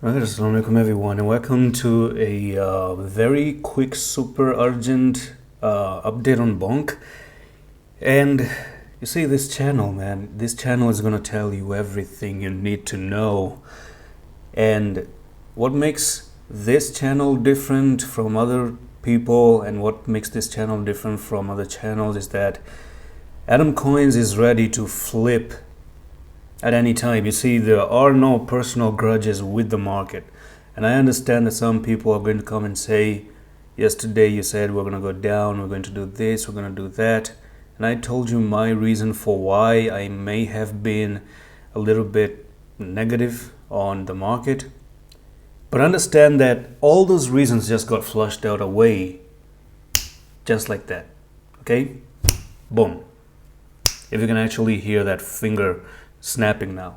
Right, assalamu alaikum everyone, and welcome to a very quick, super urgent update on BONK. And you see, this channel, man, this channel is gonna tell you everything you need to know. And what makes this channel different from other people, and what makes this channel different from other channels, is that Adam Coins is ready to flip at any time. You see, there are no personal grudges with the market. And I understand that some people are going to come and say, yesterday you said we're going to go down, we're going to do this, we're going to do that. And I told you my reason for why I may have been a little bit negative on the market. But understand that all those reasons just got flushed out away, just like that. Okay? Boom. If you can actually hear that finger snapping now,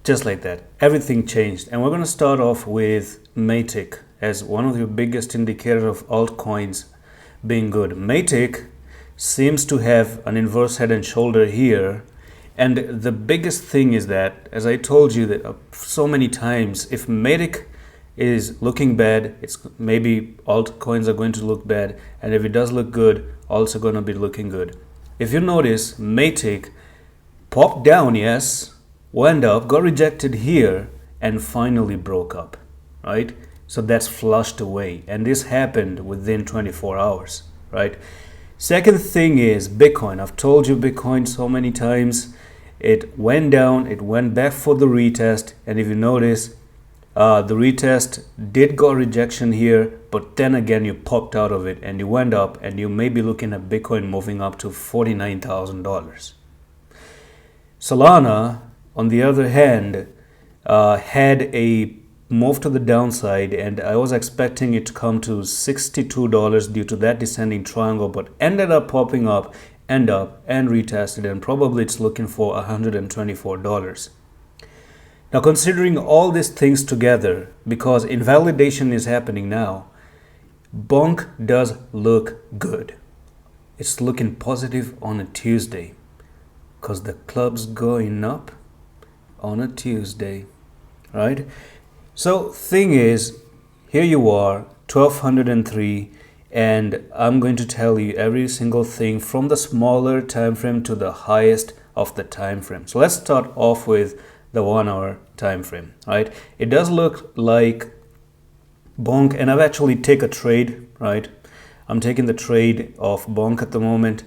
just like that, everything changed. And we're going to start off with Matic as one of your biggest indicators of altcoins being good. Matic seems to have an inverse head and shoulder here, and the biggest thing is that, as I told you that so many times, if Matic is looking bad, it's maybe altcoins are going to look bad, and if it does look good, also going to be looking good. If you notice, Matic popped down, yes, went up, got rejected here, and finally broke up, right? So that's flushed away, and this happened within 24 hours, right? Second thing is Bitcoin. I've told you Bitcoin so many times. It went down, it went back for the retest, and if you notice, the retest did got rejection here, but then again you popped out of it and you went up, and you may be looking at Bitcoin moving up to $49,000. Solana, on the other hand, had a move to the downside, and I was expecting it to come to $62 due to that descending triangle, but ended up popping up, and retested, and probably it's looking for $124. Now, considering all these things together, because invalidation is happening now, BONK does look good. It's looking positive on a Tuesday, because the club's going up on a Tuesday, right? So thing is, here you are, 1203, and I'm going to tell you every single thing from the smaller time frame to the highest of the time frame. So let's start off with the 1 hour time frame, right? It does look like BONK, and I've actually taken a trade, right? I'm taking the trade of BONK at the moment.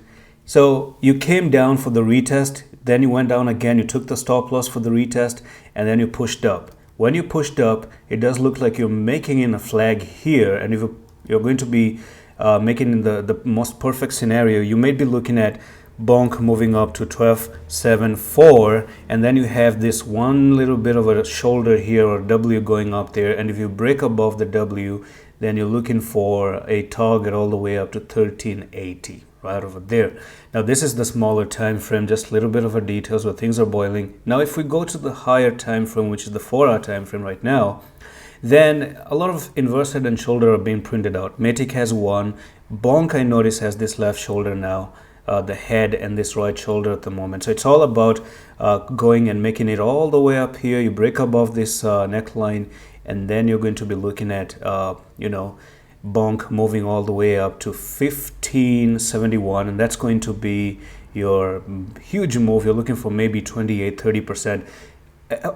So you came down for the retest, then you went down again, you took the stop loss for the retest, and then you pushed up. When you pushed up, it does look like you're making in a flag here, and if you're going to be making in the most perfect scenario, you may be looking at BONK moving up to 12.74, and then you have this one little bit of a shoulder here, or W going up there, and if you break above the W, then you're looking for a target all the way up to 1380, right over there. Now this is the smaller time frame, just a little bit of a details where things are boiling. Now if we go to the higher time frame, which is the 4 hour time frame right now, then a lot of inverse head and shoulder are being printed out. Matic has one. BONK, I notice, has this left shoulder now, the head and this right shoulder at the moment. So it's all about going and making it all the way up here. You break above this neckline, and then you're going to be looking at BONK moving all the way up to 1571, and that's going to be your huge move. You're looking for maybe 28-30%.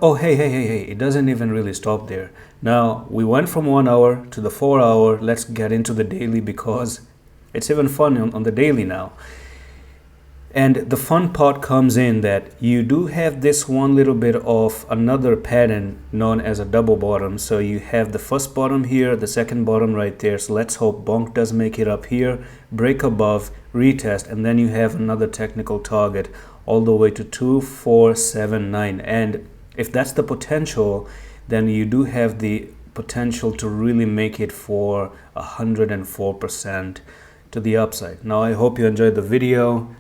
Oh, hey, it doesn't even really stop there. Now we went from 1 hour to the 4 hour. Let's get into the daily, because it's even fun on the daily now. And the fun part comes in that you do have this one little bit of another pattern known as a double bottom. So you have the first bottom here, the second bottom right there. So let's hope BONK does make it up here, break above, retest, and then you have another technical target all the way to 2479. And if that's the potential, then you do have the potential to really make it for 104% to the upside. Now I hope you enjoyed the video.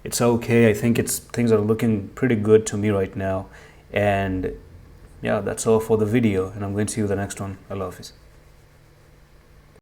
It's okay. I think things are looking pretty good to me right now. And yeah, that's all for the video, and I'm going to see you in the next one. I love you.